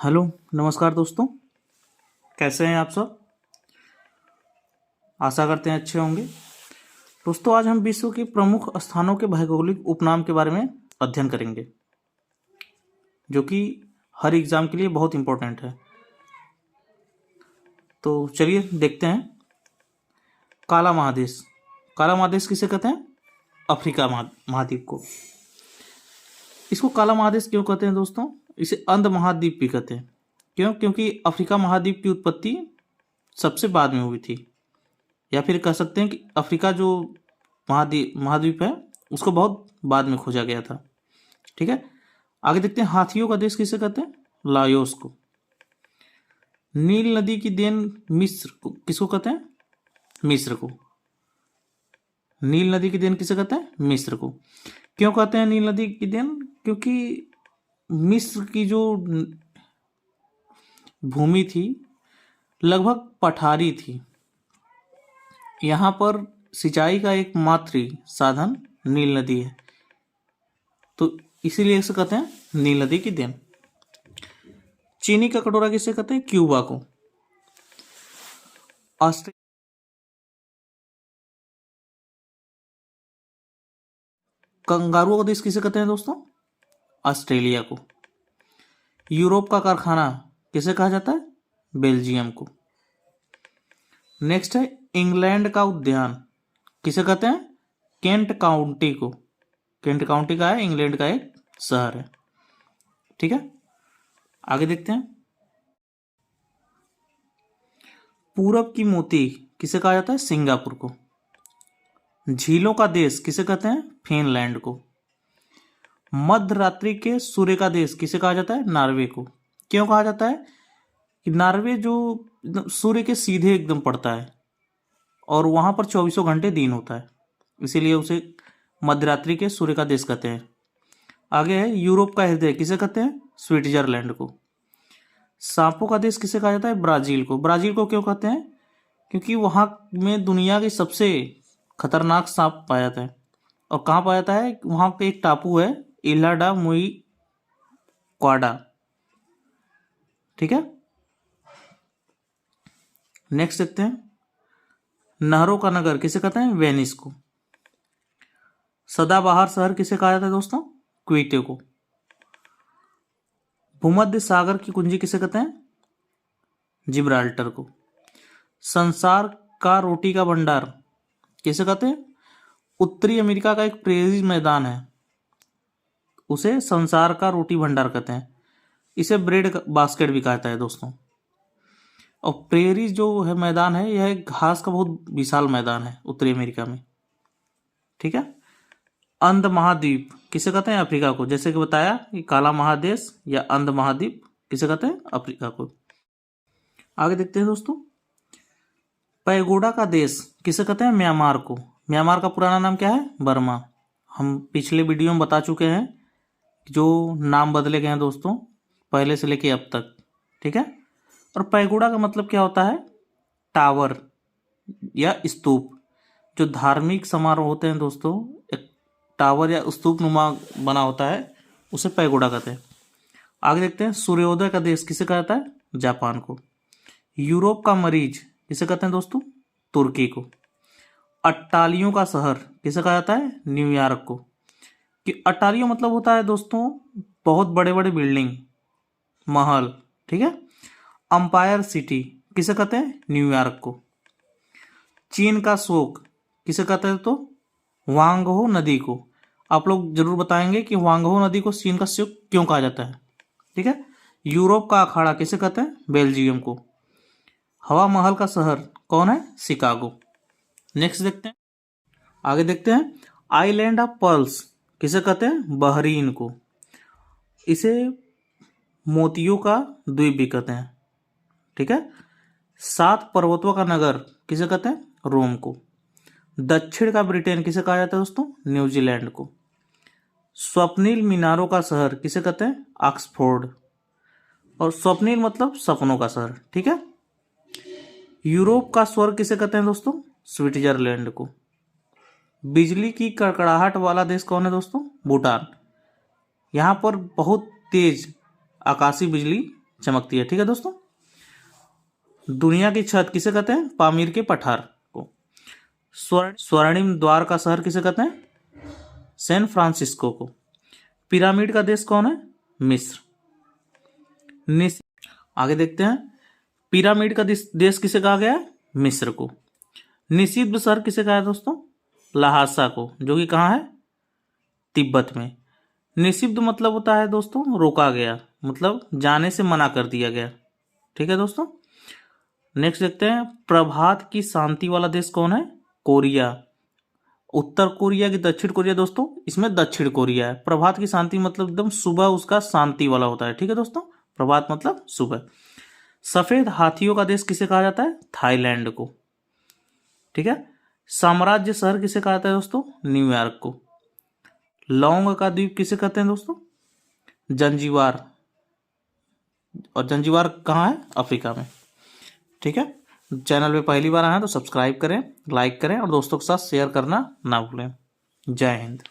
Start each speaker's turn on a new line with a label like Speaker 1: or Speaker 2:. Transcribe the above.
Speaker 1: Hello, नमस्कार दोस्तों। कैसे हैं आप सब? आशा करते हैं अच्छे होंगे। दोस्तों, आज हम विश्व के प्रमुख स्थानों के भौगोलिक उपनाम के बारे में अध्ययन करेंगे, जो कि हर एग्जाम के लिए बहुत इम्पोर्टेंट है। तो चलिए देखते हैं। काला महादेश। काला महादेश किसे कहते हैं? अफ्रीका महाद्वीप को। इसको काला महादेश क्यों कहते हैं दोस्तों? इसे अंध महाद्वीप भी कहते हैं। क्यों? क्योंकि अफ्रीका महाद्वीप की उत्पत्ति सबसे बाद में हुई थी, या फिर कह सकते हैं कि अफ्रीका जो महाद्वीप है उसको बहुत बाद में खोजा गया था। ठीक है, आगे देखते हैं। हाथियों का देश किसे कहते हैं? लायोस को। नील नदी की देन मिस्र को किसको कहते हैं? मिस्र को। नील नदी की देन किसे कहते हैं? मिस्र को। क्यों कहते हैं नील नदी की देन? क्योंकि मिस्र की जो भूमि थी लगभग पठारी थी। यहाँ पर सिंचाई का एकमात्र साधन नील नदी है, तो इसीलिए इसे कहते हैं नील नदी की देन। चीनी का कटोरा किसे कहते हैं? क्यूबा को। कंगारुओं का देश किसे कहते हैं दोस्तों? ऑस्ट्रेलिया को। यूरोप का कारखाना किसे कहा जाता है? बेल्जियम को। नेक्स्ट है इंग्लैंड का उद्यान किसे कहते हैं? केंट काउंटी को। केंट काउंटी का है, इंग्लैंड का एक शहर है। ठीक है, आगे देखते हैं। पूरब की मोती किसे कहा जाता है? सिंगापुर को। झीलों का देश किसे कहते हैं? फिनलैंड को। मध्य रात्रि के सूर्य का देश किसे कहा जाता है? नॉर्वे को। क्यों कहा जाता है? कि नॉर्वे जो सूर्य के सीधे एकदम पड़ता है और वहां पर 24 घंटे दिन होता है, इसीलिए उसे मध्यरात्रि के सूर्य का देश कहते हैं। आगे है यूरोप का हृदय किसे कहते हैं? स्विट्जरलैंड को। सांपों का देश किसे कहा जाता है? ब्राजील को। ब्राजील को क्यों कहते हैं? क्योंकि वहां में दुनिया के सबसे खतरनाक सांप पाया जाता है। और कहाँ पाया जाता है? वहां पे एक टापू है, इल्हा डा मुई क्वाडा। ठीक है, नेक्स्ट देखते हैं। नहरों का नगर किसे कहते हैं? वेनिस को। सदाबहार शहर किसे कहा जाता है दोस्तों? क्वीटे को। भूमध्य सागर की कुंजी किसे कहते हैं? जिब्राल्टर को। संसार का रोटी का भंडार किसे कहते हैं? उत्तरी अमेरिका का एक प्रेरी मैदान है, उसे संसार का रोटी भंडार कहते हैं। इसे ब्रेड बास्केट भी कहता है दोस्तों। और प्रेरी जो है मैदान है, यह एक घास का बहुत विशाल मैदान है उत्तरी अमेरिका में। ठीक है, अंध महाद्वीप किसे कहते हैं? अफ्रीका को। जैसे कि बताया कि काला महादेश या अंध महाद्वीप किसे कहते हैं? अफ्रीका को। आगे देखते हैं दोस्तों। पैगोडा का देश किसे कहते हैं? म्यांमार को। म्यांमार का पुराना नाम क्या है? बर्मा। हम पिछले वीडियो में बता चुके हैं जो नाम बदले गए हैं दोस्तों, पहले से लेके अब तक। ठीक है, और पैगोडा का मतलब क्या होता है? टावर या स्तूप। जो धार्मिक समारोह होते हैं दोस्तों, एक टावर या स्तूप नुमा बना होता है, उसे पैगोडा कहते हैं। आगे देखते हैं। सूर्योदय का देश किसे कहता है? जापान को। यूरोप का मरीज किसे कहते हैं दोस्तों? तुर्की को। अट्टालियों का शहर किसे कहा जाता है? न्यूयॉर्क को। कि अट्टालियों मतलब होता है दोस्तों बहुत बड़े बड़े बिल्डिंग, महल। ठीक है, अंपायर सिटी किसे कहते हैं? न्यूयॉर्क को। चीन का शोक किसे कहते हैं? तो वांगहो नदी को। आप लोग जरूर बताएंगे कि वांगहो नदी को चीन का शोक क्यों कहा जाता है। ठीक है, यूरोप का अखाड़ा किसे कहते हैं? बेल्जियम को। हवा महल का शहर कौन है? शिकागो। नेक्स्ट देखते हैं, आगे देखते हैं। आइलैंड ऑफ पर्ल्स किसे कहते हैं? बहरीन को। इसे मोतियों का द्वीप भी कहते हैं। ठीक है, 7 पर्वतों का नगर किसे कहते हैं? रोम को। दक्षिण का ब्रिटेन किसे कहा जाता है दोस्तों? न्यूजीलैंड को। स्वप्निल मीनारों का शहर किसे कहते हैं? ऑक्सफोर्ड। और स्वप्निल मतलब सपनों का शहर। ठीक है, यूरोप का स्वर्ग किसे कहते हैं दोस्तों? स्विट्जरलैंड को। बिजली की कड़कड़ाहट वाला देश कौन है दोस्तों? भूटान। यहाँ पर बहुत तेज आकाशीय बिजली चमकती है। ठीक है दोस्तों। दुनिया की छत किसे कहते हैं? पामीर के पठार को। स्वर्णिम द्वार का शहर किसे कहते हैं? सैन फ्रांसिस्को को। पिरामिड का देश कौन है? मिस्र। आगे देखते हैं, पिरामिड का देश किसे कहा गया है? मिस्र को। निषिद्ध शहर किसे कहा है दोस्तों? लहासा को, जो कि कहाँ है? तिब्बत में। निषिद्ध मतलब होता है दोस्तों रोका गया, मतलब जाने से मना कर दिया गया। ठीक है दोस्तों। नेक्स्ट देखते हैं, प्रभात की शांति वाला देश कौन है? कोरिया। उत्तर कोरिया की दक्षिण कोरिया दोस्तों, इसमें दक्षिण कोरिया है। प्रभात की शांति मतलब एकदम सुबह उसका शांति वाला होता है। ठीक है दोस्तों। प्रभात मतलब सुबह। सफेद हाथियों का देश किसे कहा जाता है? थाईलैंड को। ठीक है। साम्राज्य शहर किसे कहा जाता है दोस्तों? न्यूयॉर्क को। लौंग का द्वीप किसे कहते हैं दोस्तों? जंजीबार। और जंजीबार कहाँ है? अफ्रीका में। ठीक है। चैनल पे पहली बार आए हैं तो सब्सक्राइब करें, लाइक करें और दोस्तों के साथ शेयर करना ना भूलें। जय हिंद।